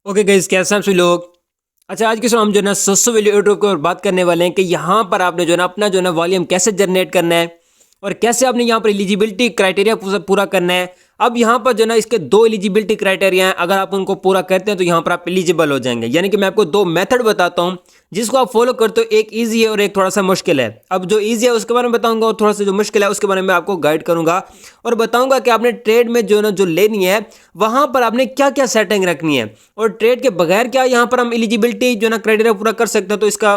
Okay guys, कैसे हैं आप सभी लोग। अच्छा, आज के समय हम जो है ना सोशल वैल्यू यूट्यूब के ऊपर बात करने वाले हैं कि यहाँ पर आपने जो है ना अपना जो है ना वॉल्यूम कैसे जनरेट करना है और कैसे आपने यहाँ पर एलिजिबिलिटी क्राइटेरिया पूरा करना है। अब यहाँ पर जो है ना इसके दो एलिजिबिलिटी क्राइटेरिया हैं, अगर आप उनको पूरा करते हैं तो यहाँ पर आप एलिजिबल हो जाएंगे। यानी कि मैं आपको दो मेथड बताता हूँ जिसको आप फॉलो करते हो, एक ईजी है और एक थोड़ा सा मुश्किल है। अब जो ईजी है उसके बारे में बताऊंगा और थोड़ा सा जो मुश्किल है उसके बारे में आपको गाइड करूंगा और बताऊंगा कि आपने ट्रेड में जो है ना जो लेनी है वहां पर आपने क्या क्या सेटिंग रखनी है और ट्रेड के बगैर क्या यहाँ पर हम एलिजिबिलिटी जो है ना क्राइटेरिया पूरा कर सकते हैं। तो इसका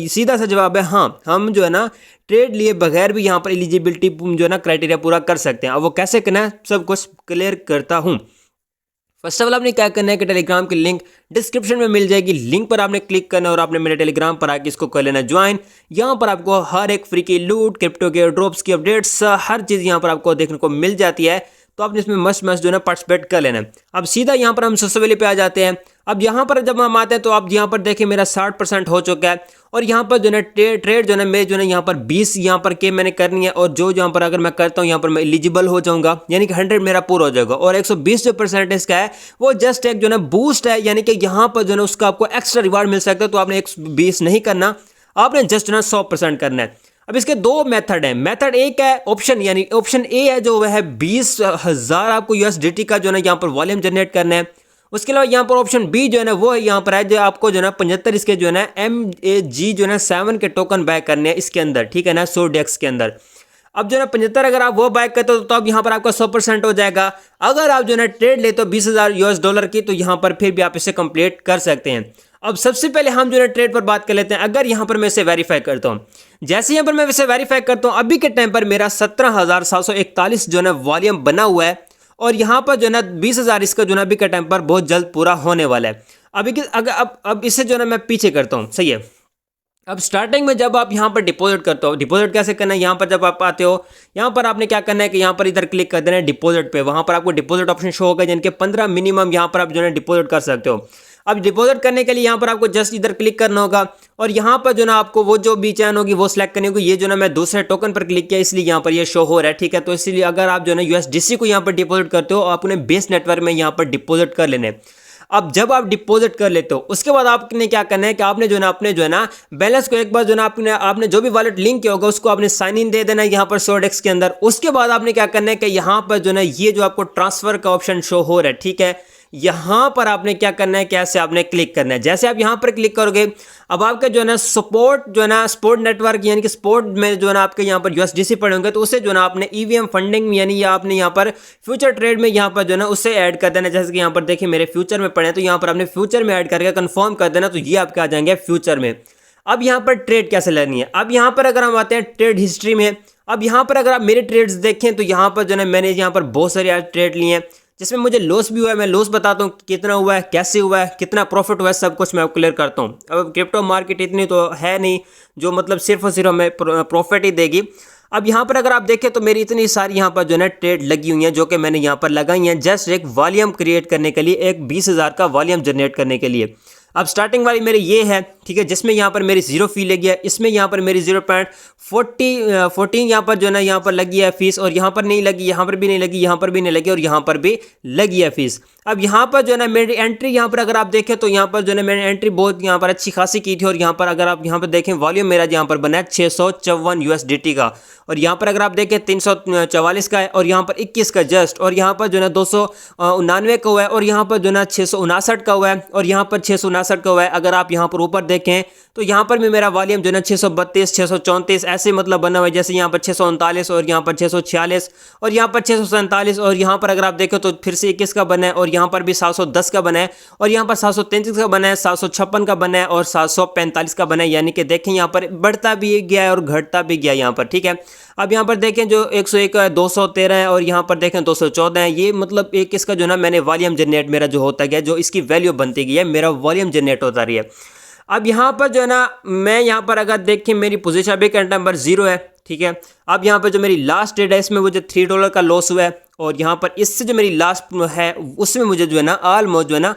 सीधा सा जवाब है हाँ, हम जो है ना ट्रेड लिए बगैर भी यहाँ पर एलिजिबिलिटी जो है ना क्राइटेरिया पूरा कर सकते हैं। अब वो कैसे करना है सब कुछ क्लियर करता हूँ। फर्स्ट ऑफ ऑल आपने क्या करना है कि टेलीग्राम की लिंक डिस्क्रिप्शन में मिल जाएगी, लिंक पर आपने क्लिक करना है और आपने मेरे टेलीग्राम पर आके इसको कर लेना ज्वाइन। यहाँ पर आपको हर एक फ्री की लूट, क्रिप्टो के ड्रॉप्स की अपडेट्स, हर चीज़ यहाँ पर आपको देखने को मिल जाती है। तो आपने इसमें मस्ट जो है ना पार्टिसिपेट कर लेना है। अब सीधा यहाँ पर हम सोशल वैल्यू पे आ जाते हैं। अब यहाँ पर जब हम आते हैं तो आप यहाँ पर देखिए मेरा 60% हो चुका है और यहाँ पर जो है ट्रेड जो है मेरे जो है यहाँ पर 20 यहाँ पर के मैंने करनी है और जो यहाँ पर अगर मैं करता हूँ यहाँ पर मैं एलिजिबल हो जाऊंगा, यानी कि 100 मेरा पूरा हो जाएगा। और 120 जो परसेंटेज का है वो जस्ट एक जो है बूस्ट है, यानी कि यहाँ पर जो है उसका आपको एक्स्ट्रा रिवार्ड मिल सकता है। तो आपने 120 नहीं करना, आपने जस्ट ना 100% करना है। अब इसके दो मेथड हैं। मेथड एक है ऑप्शन, यानी ऑप्शन ए है जो वह है 20,000 आपको यूएसडीटी का जो है यहाँ पर वॉल्यूम जनरेट करना है। उसके अलावा यहाँ पर ऑप्शन बी जो है ना वो यहाँ पर है जो आपको जो है ना 75 इसके जो है ना MAG जो है ना 7 के टोकन बाय करने हैं इसके अंदर, ठीक है ना, 100 डेक्स के अंदर। अब जो है ना 75 अगर आप वो बाय करते हो तो अब यहाँ पर आपका 100% हो जाएगा। अगर आप जो है ना ट्रेड लेते हो $20,000 की तो यहाँ पर फिर भी आप इसे कंप्लीट कर सकते हैं। अब सबसे पहले हम जो है ट्रेड पर बात कर लेते हैं। अगर यहाँ पर मैं इसे वेरीफाई करता हूँ, जैसे यहाँ पर मैं इसे वेरीफाई करता हूँ, अभी के टाइम पर मेरा 17,741 जो है ना वॉल्यूम बना हुआ है और यहाँ पर जो है ना 20,000 इसका जो है ना अभी के टाइम पर बहुत जल्द पूरा होने वाला है। अभी अगर अब इसे जो है ना मैं पीछे करता हूँ, सही है। अब स्टार्टिंग में जब आप यहाँ पर डिपॉजिट करते हो, डिपॉजिट कैसे करना है, यहाँ पर जब आप आते हो यहाँ पर आपने क्या करना है कि यहाँ पर इधर क्लिक कर देना है डिपॉजिट पे। वहाँ पर आपको डिपॉजिट ऑप्शन शो होगा जिनके 15 मिनिमम यहाँ पर आप जो है डिपॉजिट कर सकते हो। अब डिपॉजिट करने के लिए यहाँ पर आपको जस्ट इधर क्लिक करना होगा और यहाँ पर जो ना आपको वो जो भी चैन होगी वो सिलेक्ट करनी होगी। ये जो ना मैं दूसरे टोकन पर क्लिक किया इसलिए यहाँ पर ये शो हो रहा है, ठीक है। तो इसलिए अगर आप जो है ना यूएसडीसी को यहाँ पर डिपॉजिट करते हो आप उन्हें बेस नेटवर्क में यहाँ पर डिपॉजिट कर लेने। अब जब आप डिपॉजिट कर लेते हो उसके बाद आपने क्या करना है कि आपने जो है ना अपने जो है ना बैलेंस को एक बार जो है ना आपने जो भी वॉलेट लिंक किया होगा उसको आपने साइन इन दे देना है यहाँ पर सोडेक्स के अंदर। उसके बाद आपने क्या करना है कि यहाँ पर जो है ना ये जो आपको ट्रांसफर का ऑप्शन शो हो रहा है, ठीक है, यहाँ पर आपने क्या करना है, कैसे आपने क्लिक करना है। जैसे आप यहाँ पर क्लिक करोगे अब आपका जो है ना सपोर्ट जो है ना स्पोर्ट नेटवर्क यानी कि स्पोर्ट में जो है ना आपके यहाँ पर यूएसडीसी पड़े होंगे तो उसे जो है ना आपने ईवीएम फंडिंग यानी आपने यहाँ पर फ्यूचर ट्रेड में यहाँ पर जो है ना उससे ऐड कर देना। जैसे कि यहाँ पर देखिए मेरे फ्यूचर में पड़े हैं तो यहाँ पर आपने फ्यूचर में ऐड करके कंफर्म कर देना, तो ये आपके आ जाएंगे फ्यूचर में। अब यहाँ पर ट्रेड कैसे लेनी है, अब यहाँ पर अगर हम आते हैं ट्रेड हिस्ट्री में, अब यहाँ पर अगर आप मेरे ट्रेड्स देखें तो यहाँ पर जो है मैंने यहाँ पर बहुत सारे ट्रेड लिए हैं जिसमें मुझे लॉस भी हुआ है। मैं लॉस बताता हूँ कितना हुआ है, कैसे हुआ है, कितना प्रॉफिट हुआ है, सब कुछ मैं क्लियर करता हूँ। अब क्रिप्टो मार्केट इतनी तो है नहीं जो मतलब सिर्फ और सिर्फ हमें प्रॉफिट ही देगी। अब यहाँ पर अगर आप देखें तो मेरी इतनी सारी यहाँ पर जो है ना ट्रेड लगी हुई हैं जो कि मैंने यहाँ पर लगाई हैं जस्ट एक वॉल्यूम क्रिएट करने के लिए, एक 20,000 का वॉल्यूम जनरेट करने के लिए। अब स्टार्टिंग वाली मेरी ये है, ठीक है, जिसमें यहाँ पर मेरी 0 फी लगी है, इसमें यहाँ पर मेरी 0.14 यहाँ पर जो है ना यहाँ पर लगी है फीस और यहाँ पर नहीं लगी, यहाँ पर भी नहीं लगी, यहाँ पर भी नहीं लगी और यहाँ पर भी लगी है फीस। अब यहाँ पर जो है ना मेरी एंट्री यहाँ पर अगर आप देखें तो यहाँ पर जो है ना मैंने एंट्री बहुत यहाँ पर अच्छी खासी की थी और यहाँ पर अगर आप यहाँ पर देखें वॉल्यूम मेरा यहाँ पर बना है 654 यूएसडीटी का और यहाँ पर अगर आप देखें 344 का है और यहाँ पर 21 का जस्ट, और यहाँ पर जो है ना 299 का हुआ है और यहाँ पर जो है ना 659 का हुआ है और यहाँ पर 659 का हुआ है। अगर आप यहाँ पर ऊपर देखें तो यहाँ पर भी मेरा वॉल्यूम जो है ना 632 634 ऐसे मतलब बना हुआ है, जैसे यहाँ पर 639 और यहाँ पर 646 और यहाँ पर 647 और यहाँ पर अगर आप देखें तो फिर से 21 का बना है और यहाँ पर भी 710 का बना है और यहाँ पर 733 का बना है, 756 का बना है और 745 का बना है। यानी कि देखें यहाँ पर बढ़ता भी गया है और घटता भी गया यहाँ पर, ठीक है। अब यहाँ पर देखें जो 101 है, 213 है और यहाँ पर देखें 214 है। ये मतलब एक इसका जो ना मैंने वॉल्यूम जनरेट मेरा जो होता गया, जो इसकी वैल्यू बनती गई है, मेरा वॉल्यूम जनरेट होता रही है। अब यहाँ पर जो है ना मैं यहाँ पर अगर देखें मेरी पोजीशन अभी करंट नंबर 0 है, ठीक है। अब यहाँ पर जो मेरी लास्ट ट्रेड है इसमें मुझे $3 का लॉस हुआ है और यहाँ पर इससे जो मेरी लास्ट है उसमें मुझे जो है ना ऑलमोस्ट जो है ना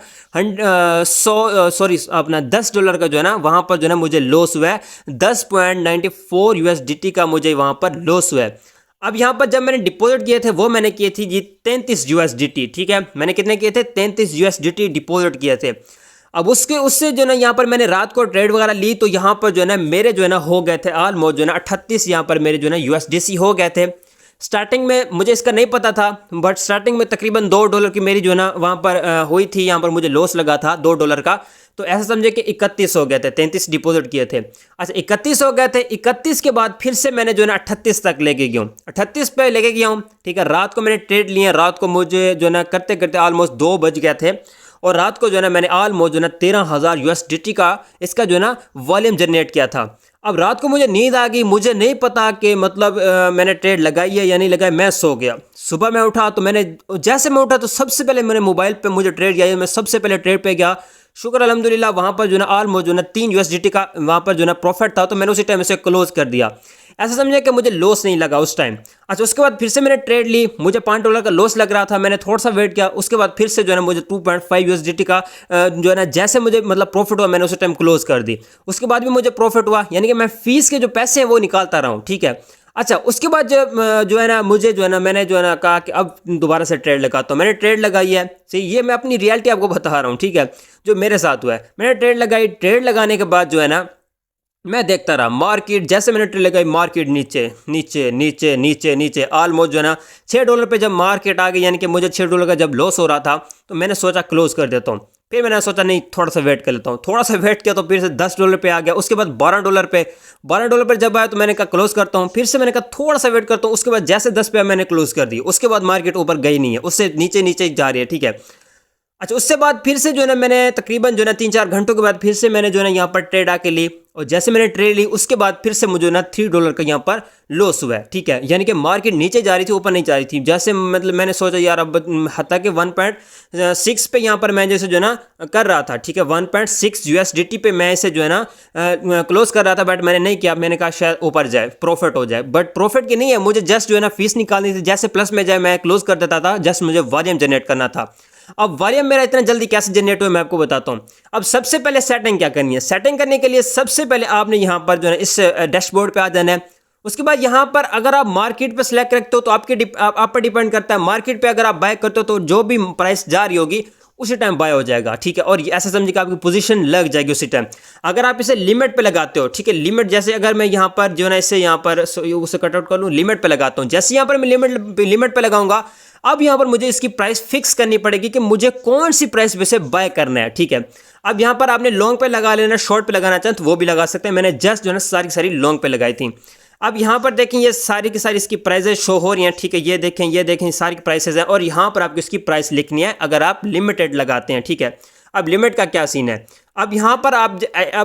अपना $10 का जो है ना वहाँ पर जो है ना मुझे लॉस हुआ है, 10.94 यूएसडीटी का मुझे वहाँ पर लॉस हुआ है। अब यहाँ पर जब मैंने डिपॉजिट किए थे वो मैंने किए थे जी 33 USDT, ठीक है। मैंने कितने किए थे? 33 USDT डिपॉजिट किए थे। अब उससे जो ना यहाँ पर मैंने रात को ट्रेड वगैरह ली तो यहाँ पर जो है ना मेरे जो है ना हो गए थे ऑलमोस्ट जो है ना 38 यहाँ पर मेरे जो है ना USDC हो गए थे। स्टार्टिंग में मुझे इसका नहीं पता था, बट स्टार्टिंग में तकरीबन $2 की मेरी जो है ना वहाँ पर हुई थी, यहाँ पर मुझे लॉस लगा था $2 का। तो ऐसा समझे कि 31 हो गए थे, 33 डिपॉजिट किए थे। अच्छा 31 हो गए थे, 31 के बाद फिर से मैंने जो है ना 38 तक लेके गया हूँ, 38 पे लेके गया हूँ, ठीक है। रात को मैंने ट्रेड लिए, रात को मुझे जो है ना करते करते ऑलमोस्ट 2 बज गए थे और रात को जो है ना मैंने ऑलमोस्ट जो है ना 13,000 USDT का इसका जो है ना वॉल्यूम जनरेट किया था। अब रात को मुझे नींद आ गई, मुझे नहीं पता कि मतलब मैंने ट्रेड लगाई है या नहीं लगाई, मैं सो गया। सुबह मैं उठा तो जैसे मैं उठा तो सबसे पहले मेरे मोबाइल पे मुझे ट्रेड आई, मैं सबसे पहले ट्रेड पे गया। शुक्र अल्हम्दुलिल्लाह वहाँ पर जो है ना ऑलमोस्ट जो है ना 3 USDT का वहाँ पर जो है ना प्रॉफिट था, तो मैंने उसी टाइम इसे क्लोज कर दिया। ऐसा समझे कि मुझे लॉस नहीं लगा उस टाइम। अच्छा उसके बाद फिर से मैंने ट्रेड ली, मुझे $5 का लॉस लग रहा था, मैंने थोड़ा सा वेट किया, उसके बाद फिर से जो है ना मुझे 2.5 USDT का जो है ना जैसे मुझे मतलब प्रॉफिट हुआ मैंने उसी टाइम क्लोज कर दी। उसके बाद भी मुझे प्रॉफिट हुआ, यानी कि मैं फीस के जो पैसे हैं वो निकालता रहा हूँ, ठीक है। अच्छा उसके बाद जो है ना मुझे जो है ना मैंने जो है ना कहा कि अब दोबारा से ट्रेड लगाता हूँ। मैंने ट्रेड लगाई है, सही, ये मैं अपनी रियलिटी आपको बता रहा हूँ, ठीक है, जो मेरे साथ हुआ है। मैंने ट्रेड लगाई, ट्रेड लगाने के बाद जो है ना मैं देखता रहा मार्केट, जैसे मैंने ट्रेड लगाई मार्केट नीचे नीचे नीचे नीचे नीचे ऑलमोस्ट जो है ना $6 पे जब मार्केट आ गई, यानी कि मुझे $6 का जब लॉस हो रहा था, तो मैंने सोचा क्लोज कर देता हूँ। फिर मैंने सोचा नहीं थोड़ा सा वेट कर लेता हूँ, थोड़ा सा वेट किया तो फिर से $10 पे आ गया, उसके बाद $12 पे जब आया तो मैंने कहा क्लोज करता हूँ। फिर से मैंने कहा थोड़ा सा वेट करता हूँ, उसके बाद जैसे 10 पे मैंने क्लोज कर दी। उसके बाद मार्केट ऊपर गई नहीं है, उससे नीचे नीचे जा रही है, ठीक है। अच्छा उससे बाद फिर से जो है ना मैंने तकरीबन जो है ना 3-4 घंटों के बाद फिर से मैंने जो है ना यहाँ पर ट्रेड आके ली, और जैसे मैंने ट्रेड ली उसके बाद फिर से मुझे ना $3 का यहाँ पर लॉस हुआ है, ठीक है। यानी कि मार्केट नीचे जा रही थी, ऊपर नहीं जा रही थी। जैसे मतलब मैंने सोचा यार अब हत्ता कि 1.6 पे यहाँ पर मैं जैसे जो है ना कर रहा था, ठीक है, 1.6 USDT पे मैं इसे जो है ना क्लोज कर रहा था, बट मैंने नहीं किया। मैंने कहा शायद ऊपर जाए, प्रॉफिट हो जाए, बट प्रॉफिट की नहीं है, मुझे जस्ट जो है ना फीस निकालनी थी। जैसे प्लस में जाए मैं क्लोज कर देता था, जस्ट मुझे वॉल्यूम जनरेट करना था। अब वॉल्यूम मेरा इतना जल्दी कैसे जनरेट हुआ मैं आपको बताता हूँ। अब सबसे पहले सेटिंग क्या करनी है, सेटिंग करने के लिए सबसे पहले आपने यहाँ पर जो है इस डैशबोर्ड पे आ जाना है। उसके बाद यहाँ पर अगर आप मार्केट पे सिलेक्ट रखते हो तो आप पर डिपेंड करता है। मार्केट पे अगर आप बाय करते हो तो जो भी प्राइस जा रही होगी उसी टाइम बाय हो जाएगा, ठीक है। और ऐसा समझिए कि आपकी पोजीशन लग जाएगी उसी टाइम। अगर आप इसे लिमिट पे लगाते हो, ठीक है, लिमिट जैसे अगर मैं यहाँ पर जो है ना इसे यहाँ पर उसे कट आउट कर लूँ, लिमिट पे लगाता हूँ। जैसे यहाँ पर मैं लिमिट पे लगाऊंगा, अब यहाँ पर मुझे इसकी प्राइस फिक्स करनी पड़ेगी कि मुझे कौन सी प्राइस पे से बाय करना है, ठीक है। अब यहाँ पर आपने लॉन्ग पे लगा लेना, शॉर्ट पे लगाना चाहें तो वो भी लगा सकते हैं। मैंने जस्ट जो है ना सारी लॉन्ग पे लगाई थी। अब यहाँ पर देखें ये सारी की सारी इसकी प्राइसेस शो हो रही हैं, ठीक है। ये देखें सारी की प्राइसेस हैं, और यहाँ पर आपको इसकी प्राइस लिखनी है अगर आप लिमिटेड लगाते हैं, ठीक है। अब लिमिट का क्या सीन है, अब यहाँ पर आप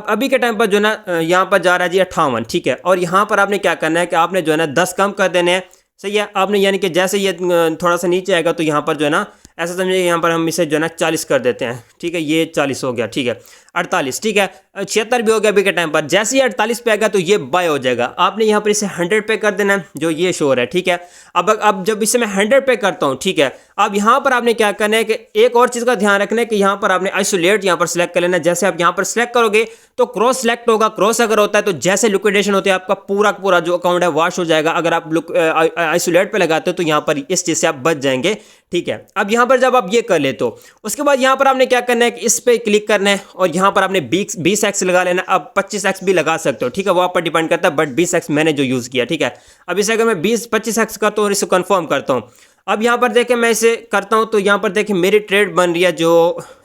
अभी के टाइम पर जो ना यहाँ पर जा रहा है जी 58, ठीक है। और यहाँ पर आपने क्या करना है कि आपने जो है ना 10 कम कर देने हैं, सही है। आपने यानी कि जैसे ये थोड़ा सा नीचे आएगा तो यहाँ पर जो है ना ऐसा समझिए यहाँ पर हम इसे जो है ना 40 कर देते हैं, ठीक है। ये 40 हो गया, ठीक है, 48, ठीक है, 76 भी हो गया अभी के टाइम पर। जैसे ही 48 पे आएगा तो ये बाय हो जाएगा। आपने यहाँ पर इसे 100 पे कर देना है, जो ये शोर है, ठीक है। अब जब इसे मैं 100 पे करता हूँ, ठीक है, अब यहाँ पर आपने क्या करना है कि एक और चीज़ का ध्यान रखना है कि यहाँ पर आपने आइसोलेट यहाँ पर सिलेक्ट कर लेना है। जैसे आप यहाँ पर सिलेक्ट करोगे तो क्रॉस सिलेक्ट होगा, क्रॉस अगर होता है तो जैसे लिक्विडेशन होती है आपका पूरा जो अकाउंट है वॉश हो जाएगा। अगर आप आइसोलेट पे लगाते हो तो यहाँ पर इस चीज़ से आप बच जाएंगे, ठीक है। अब यहाँ पर जब आप ये कर लेते हो उसके बाद यहाँ पर आपने क्या करना है कि इस पर क्लिक करना है, और यहाँ पर आपने 20x लगा लेना। अब 25x भी लगा सकते हो, ठीक है, वो आप पर डिपेंड करता है, बट 20x मैंने जो यूज़ किया, ठीक है। अब इसे अगर मैं 25x करता हूँ और इसे कन्फर्म करता हूँ, अब यहाँ पर देखें मैं इसे करता हूँ तो यहाँ पर देखें मेरी ट्रेड बन रही है जो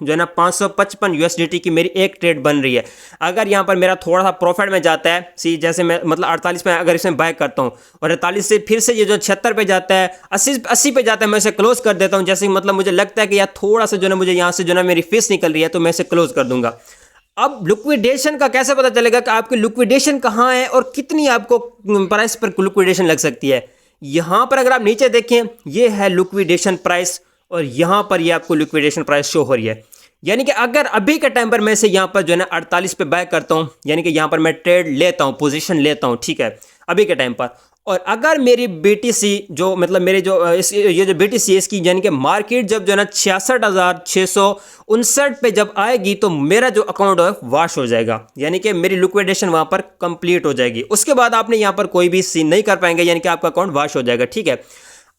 है ना 555 USDT की मेरी एक ट्रेड बन रही है। अगर यहाँ पर मेरा थोड़ा सा प्रॉफिट में जाता है, सी जैसे मैं मतलब 48 पे अगर इसमें बाय करता हूँ और 48 से फिर से ये जो 76 पे जाता है, 80 पे जाता है, मैं इसे क्लोज कर देता हूँ। जैसे मतलब मुझे लगता है कि यार थोड़ा सा जो है मुझे यहाँ से जो है मेरी फीस निकल रही है तो मैं इसे क्लोज कर दूंगा। अब लिक्विडेशन का कैसे पता चलेगा कि आपकी लिक्विडेशन कहाँ है और कितनी आपको प्राइस पर लिक्विडेशन लग सकती है। यहाँ पर अगर आप नीचे देखें ये है लिक्विडेशन प्राइस, और यहाँ पर ये आपको लिक्विडेशन प्राइस शो हो रही है। यानी कि अगर अभी के टाइम पर मैं से यहाँ पर जो है ना 48 पे बाय करता हूँ, यानी कि यहाँ पर मैं ट्रेड लेता हूँ, पोजीशन लेता हूँ, ठीक है। अभी के टाइम पर। और अगर मेरी BTC जो मतलब मेरे जो ये जो BTC है इसकी यानी कि मार्केट जब जो है ना 66,659 पे जब आएगी तो मेरा जो अकाउंट है वाश हो जाएगा, यानी कि मेरी लिक्विडेशन वहां पर कंप्लीट हो जाएगी। उसके बाद आपने यहाँ पर कोई भी सीन नहीं कर पाएंगे, यानी कि आपका अकाउंट वाश हो जाएगा, ठीक है।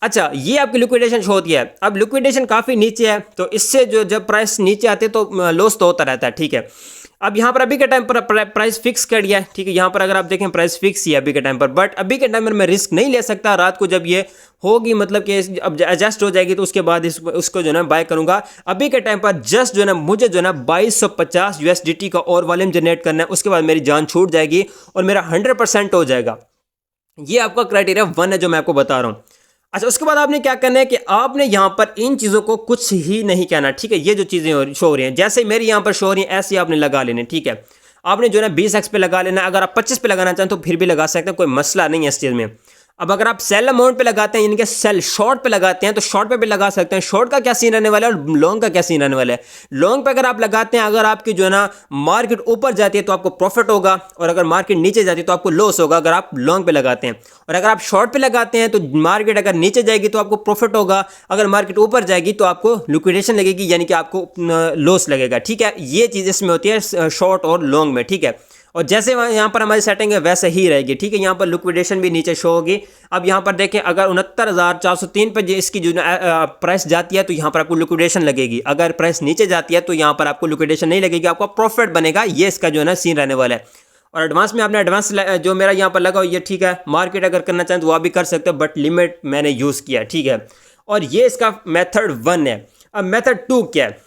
अच्छा, ये आपकी लिक्विडेशन शो होती है। अब लिक्विडेशन काफ़ी नीचे है तो इससे जो जब प्राइस नीचे आते तो लॉस तो होता रहता है, ठीक है। अब यहाँ पर अभी के टाइम पर प्राइस फिक्स कर दिया है, ठीक है। यहाँ पर अगर आप देखें प्राइस फिक्स ही है अभी के टाइम पर, बट अभी के टाइम पर मैं रिस्क नहीं ले सकता। रात को जब ये होगी मतलब कि अब एडजस्ट हो जाएगी तो उसके बाद उसको जो है ना बाय करूंगा। अभी के टाइम पर जस्ट जो है ना मुझे जो है ना 2250 USDT का और वॉल्यूम जनरेट करना है, उसके बाद मेरी जान छूट जाएगी और मेरा 100% हो जाएगा। ये आपका क्राइटेरिया 1 है जो मैं आपको बता रहा हूँ। अच्छा, उसके बाद आपने क्या करना है कि आपने यहाँ पर इन चीज़ों को कुछ ही नहीं कहना, ठीक है। ये जो चीज़ें शो हो रही हैं, जैसे मेरी यहाँ पर शो हो रही हैं, ऐसे आपने लगा लेने, ठीक है। आपने जो है ना 20x पे लगा लेना। अगर आप 25 पे लगाना चाहें तो फिर भी लगा सकते हैं, कोई मसला नहीं है इस चीज़ में। अब अगर आप सेल अमाउंट पे लगाते हैं यानी कि सेल शॉर्ट पे लगाते हैं तो शॉर्ट पे भी लगा सकते हैं। शॉर्ट का क्या सीन रहने वाला है और लॉन्ग का क्या सीन रहने वाला है। लॉन्ग पे अगर आप लगाते हैं, अगर आपकी जो है ना मार्केट ऊपर जाती है तो आपको प्रॉफिट होगा, और अगर मार्केट नीचे जाती है तो आपको लॉस होगा अगर आप लॉन्ग पे लगाते हैं। और अगर आप शॉर्ट पे लगाते हैं तो मार्केट अगर नीचे जाएगी तो आपको प्रॉफिट होगा, अगर मार्केट ऊपर जाएगी तो आपको लिक्विडेशन लगेगी, यानी कि आपको लॉस लगेगा, ठीक है। ये चीज़ इसमें होती है शॉर्ट और लॉन्ग में, ठीक है। और जैसे यहाँ पर हमारी सेटिंग है वैसे ही रहेगी, ठीक है। यहाँ पर लिक्विडेशन भी नीचे शो होगी। अब यहाँ पर देखें, अगर 69,403 पर इसकी जो प्राइस जाती है तो यहाँ पर आपको लिक्विडेशन लगेगी। अगर प्राइस नीचे जाती है तो यहाँ पर आपको लिक्विडेशन नहीं लगेगी, आपको प्रॉफिट बनेगा। ये इसका जो है ना सीन रहने वाला है। और एडवांस में आपने एडवांस जो मेरा यहाँ पर लगा ये ठीक है। मार्केट अगर करना चाहें तो वो भी कर सकते हो, बट लिमिट मैंने यूज़ किया, ठीक है। और ये इसका मेथड 1 है। अब मेथड 2 क्या है।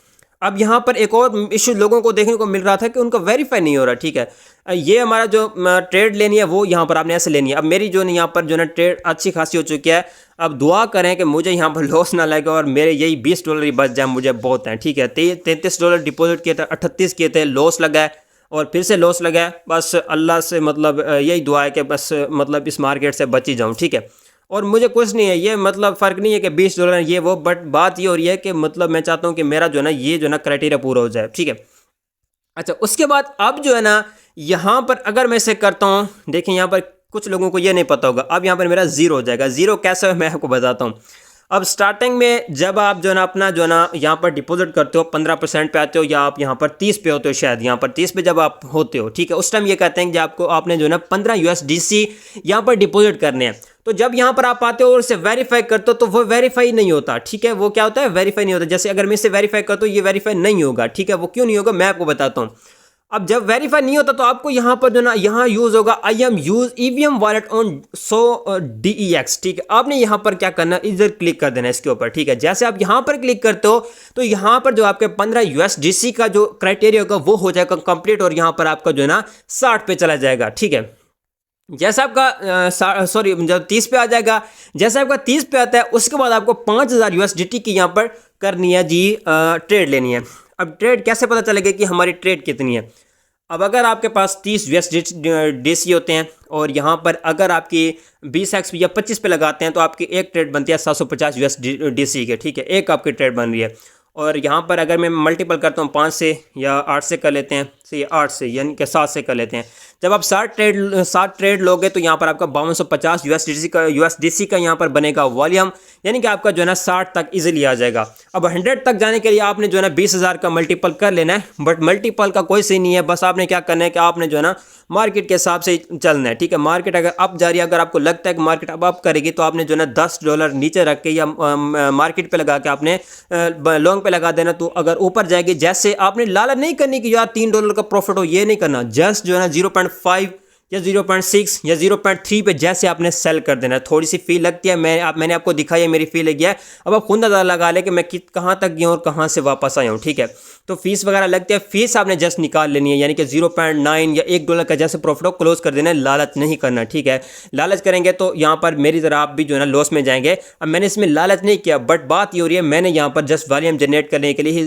अब यहाँ पर एक और इशू लोगों को देखने को मिल रहा था कि उनका वेरीफाई नहीं हो रहा, ठीक है। ये हमारा जो ट्रेड लेनी है वो यहाँ पर आपने ऐसे लेनी है। अब मेरी जो यहाँ पर जो ना ट्रेड अच्छी खासी हो चुकी है। अब दुआ करें कि मुझे यहाँ पर लॉस ना लगे और मेरे यही $20 ही बच जाए, मुझे बहुत हैं, ठीक है। $33 डिपॉजिट किए थे, 38 किए थे, लॉस लगा है और फिर से लॉस लगा है। बस अल्लाह से मतलब यही दुआ है कि बस मतलब इस मार्केट से बच ही जाऊँ, ठीक है। और मुझे कुछ नहीं है, ये मतलब फ़र्क नहीं है कि $20 ये वो, बट बात ये हो रही है कि मतलब मैं चाहता हूँ कि मेरा जो है ना ये जो है ना क्राइटेरिया पूरा हो जाए, ठीक है। अच्छा, उसके बाद अब जो है ना यहाँ पर अगर मैं इसे करता हूँ, देखिए यहाँ पर कुछ लोगों को ये नहीं पता होगा। अब यहाँ पर मेरा ज़ीरो हो जाएगा। ज़ीरो कैसे है मैं आपको बताता हूँ। अब स्टार्टिंग में जब आप जो है ना अपना जो है ना यहाँ पर डिपॉजिट करते हो 15% पे आते हो, या आप यहाँ पर 30 पे होते हो, शायद यहाँ पर 30 पे जब आप होते हो, ठीक है। उस टाइम ये कहते हैं कि आपको आपने जो है ना 15 USDC यहाँ पर डिपॉजिट करने हैं। तो जब यहाँ पर आप आते हो और इसे वेरीफाई करते हो तो वो वेरीफाई नहीं होता, ठीक है। वो क्या होता है, वेरीफाई नहीं होता। जैसे अगर मैं इसे वेरीफाई करता हूँ ये वेरीफाई नहीं होगा, ठीक है। वो क्यों नहीं होगा मैं आपको बताता हूँ। अब जब वेरीफाई नहीं होता तो आपको यहाँ पर जो ना यहाँ यूज होगा IM use EVM wallet on DEX, ठीक है। आपने यहाँ पर क्या करना है, इधर क्लिक कर देना इसके ऊपर, ठीक है। जैसे आप यहाँ पर क्लिक करते हो तो यहाँ पर जो आपके 15 USDC का जो क्राइटेरिया होगा वो हो जाएगा कंप्लीट, और यहाँ पर आपका जो है ना 60 पे चला जाएगा, ठीक है। जैसा आपका सॉरी जब 30 पे आ जाएगा, जैसे आपका 30 पे आता है उसके बाद आपको 5000 USDT की यहाँ पर करनी है जी, ट्रेड लेनी है। अब ट्रेड कैसे पता चलेगा कि हमारी ट्रेड कितनी है। अब अगर आपके पास 30 USDC होते हैं और यहाँ पर अगर आपकी 20x या 25 पे लगाते हैं तो आपकी एक ट्रेड बनती है 750 USDC के, ठीक है। एक आपकी ट्रेड बन रही है। और यहाँ पर अगर मैं मल्टीपल करता हूँ 5 से या 8 से कर लेते हैं, से 8 से यानी कि 7 से कर लेते हैं। जब आप 7 ट्रेड लोगे तो यहाँ पर आपका 5250 USDC का यहाँ पर बनेगा वॉल्यूम, यानी कि आपका जो है ना 60 तक इजीली आ जाएगा। अब 100 तक जाने के लिए आपने जो है ना 20,000 का मल्टीपल कर लेना है, बट मल्टीपल का कोई सीन नहीं है। बस आपने क्या करना है कि आपने जो है ना मार्केट के हिसाब से चलना है, ठीक है। मार्केट अगर अप जा रही है, अगर आपको लगता है कि मार्केट अब करेगी तो आपने जो है ना $10 नीचे रख के या मार्केट पे लगा के आपने लॉन्ग पे लगा देना। तो अगर ऊपर जाएगी, जैसे आपने लालच नहीं करनी कि यार $3 का प्रॉफिट हो, ये नहीं करना। जस्ट जो है ना 0.5 या 0.6 या 0.3 पे जैसे आपने सेल कर देना। थोड़ी सी फी लगती है, मैंने आपको दिखाई है मेरी फी लगी है। अब आप खुद अंदाजा लगा ले कि मैं कहाँ तक गया हूँ और कहाँ से वापस आया हूँ, ठीक है। तो फीस वगैरह लगती है, फीस आपने जस्ट निकाल लेनी है, यानी कि 0.9 या $1 का जैसे प्रॉफिट हो क्लोज कर देना है। लालच नहीं करना, ठीक है। लालच करेंगे तो यहाँ पर मेरी तरह आप भी जो है ना लॉस में जाएंगे। अब मैंने इसमें लालच नहीं किया, बट बात ये हो रही है मैंने यहाँ पर जस्ट वॉल्यूम जनरेट करने के लिए ही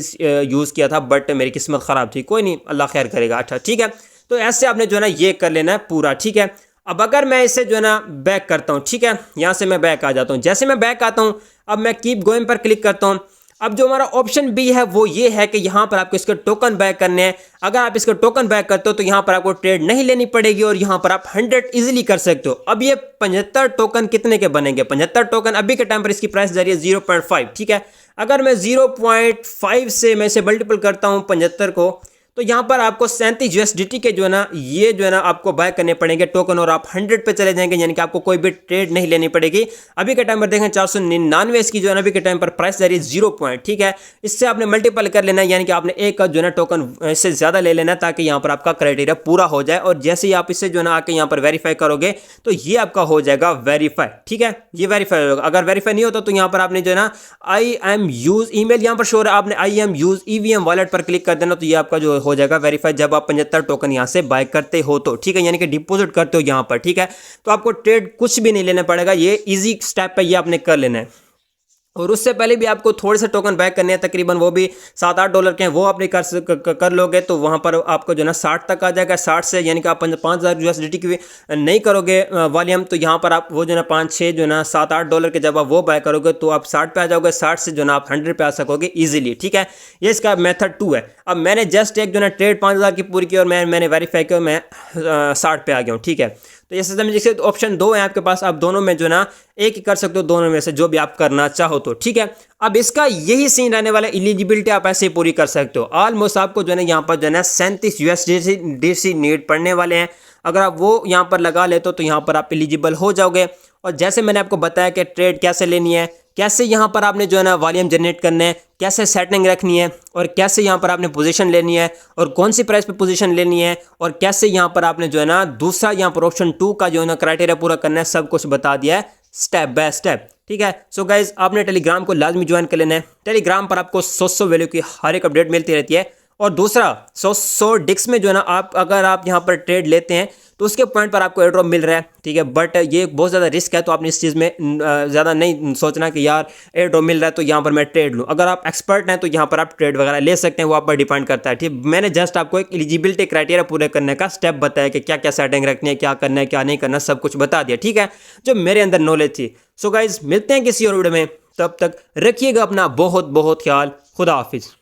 यूज़ किया था, बट मेरी किस्मत ख़राब थी। कोई नहीं, अल्लाह खैर करेगा। अच्छा, ठीक है। तो ऐसे आपने जो है ना ये कर लेना है पूरा, ठीक है। अब अगर मैं इसे जो है ना बैक करता हूँ, ठीक है, यहाँ से मैं बैक आ जाता हूँ। जैसे मैं बैक आता हूँ, अब मैं कीप गोइंग पर क्लिक करता हूँ। अब जो हमारा ऑप्शन बी है वो ये है कि यहाँ पर आपको इसके टोकन बैक करने हैं। अगर आप इसके टोकन बैक करते हो तो यहाँ पर आपको ट्रेड नहीं लेनी पड़ेगी और यहाँ पर आप 100 इजीली कर सकते हो। अब ये 75 टोकन कितने के बनेंगे? 75 टोकन अभी के टाइम पर इसकी प्राइस जा रही है 0.5, ठीक है। अगर मैं 0.5 से मैं इसे मल्टीपल करता हूँ 75 को, तो यहाँ पर आपको 37 USDT के जो है ना ये जो है ना आपको बाय करने पड़ेंगे टोकन और आप 100 पे चले जाएंगे, यानी कि आपको कोई भी ट्रेड नहीं लेनी पड़ेगी। अभी के टाइम पर देखें 499 इसकी जो है ना अभी के टाइम पर प्राइस जा रही है 0 पॉइंट, ठीक है। इससे आपने मल्टीपल कर लेना है, यानी कि आपने एक का जो है ना टोकन इससे ज़्यादा ले लेना ताकि यहाँ पर आपका क्राइटेरिया पूरा हो जाए। और जैसे ही आप इससे जो है ना आके यहाँ पर वेरीफाई करोगे तो ये आपका हो जाएगा वेरीफाई, ठीक है। ये वेरीफाई होगा। अगर वेरीफाई नहीं होता तो यहाँ पर आपने जो है ना IM use ईमेल यहाँ पर शो है, आपने IM use EVM वॉलेट पर क्लिक कर देना तो ये आपका जो हो जाएगा वेरीफाई जब आप 75 टोकन यहाँ से बाय करते हो तो, ठीक है, यानी कि डिपॉजिट करते हो यहाँ पर, ठीक है। तो आपको ट्रेड कुछ भी नहीं लेना पड़ेगा, ये इजी स्टेप पे ये आपने कर लेना है। और उससे पहले भी आपको थोड़े से टोकन बैक करने हैं, तकरीबन वो भी $7-8 के हैं, वो आपने कर लोगे तो वहाँ पर आपको जो है ना 60 तक आ जाएगा। 60 से यानी कि आप 5000 USDT की नहीं करोगे वॉल्यूम तो यहाँ पर आप वो जो है ना 5-6 जो है ना $7-8 के जब आप वो बाय करोगे तो आप 60 पे आ जाओगे। 60 से जो है ना आप 100 पे आ सकोगे ईजिली, ठीक है। ये इसका मेथड 2 है। अब मैंने जस्ट एक जो है ना ट्रेड 5000 की पूरी की और मैंने वेरीफाई किया, मैं 60 पे आ गया हूँ, ठीक है। तो ये सिस्टम जैसे ऑप्शन 2 है आपके पास, आप दोनों में जो है ना एक ही कर सकते हो, दोनों में से जो भी आप करना चाहो तो, ठीक है। अब इसका यही सीन रहने वाला, एलिजिबिलिटी आप ऐसे ही पूरी कर सकते हो। ऑलमोस्ट आपको जो है ना यहाँ पर जो है ना 37 USDC नीड पड़ने वाले हैं। अगर आप वो यहाँ पर लगा लेते हो तो यहाँ पर आप एलिजिबल हो जाओगे। और जैसे मैंने आपको बताया कि ट्रेड कैसे लेनी है, कैसे यहाँ पर आपने जो है ना वॉल्यूम जनरेट करना है, कैसे सेटिंग रखनी है और कैसे यहाँ पर आपने पोजीशन लेनी है और कौन सी प्राइस पे पोजीशन लेनी है और कैसे यहाँ पर आपने जो है ना दूसरा यहाँ पर ऑप्शन 2 का जो है ना क्राइटेरिया पूरा करना है, सब कुछ बता दिया है स्टेप बाय स्टेप, ठीक है। सो गाइज आपने टेलीग्राम को लाजमी ज्वाइन कर लेना है। टेलीग्राम पर आपको 100 वैल्यू की हर एक अपडेट मिलती रहती है। और दूसरा 100 डिक्स में जो है ना अगर आप यहाँ पर ट्रेड लेते हैं तो उसके पॉइंट पर आपको एयर ड्रॉप मिल रहा है, ठीक है। बट ये बहुत ज़्यादा रिस्क है तो आपने इस चीज़ में ज़्यादा नहीं सोचना कि यार एयर ड्रॉप मिल रहा है तो यहाँ पर मैं ट्रेड लूँ। अगर आप एक्सपर्ट हैं तो यहाँ पर आप ट्रेड वगैरह ले सकते हैं, वो आप पर डिपेंड करता है, ठीक। मैंने जस्ट आपको एक एलिजिबिलिटी क्राइटेरिया पूरे करने का स्टेप बताया कि क्या क्या सेटिंग रखनी है, क्या करना है, क्या नहीं करना, सब कुछ बता दिया, ठीक है, जो मेरे अंदर नॉलेज थी। सो गाइज मिलते हैं किसी और वीडियो में, तब तक रखिएगा अपना बहुत बहुत ख्याल। खुदा हाफिज़।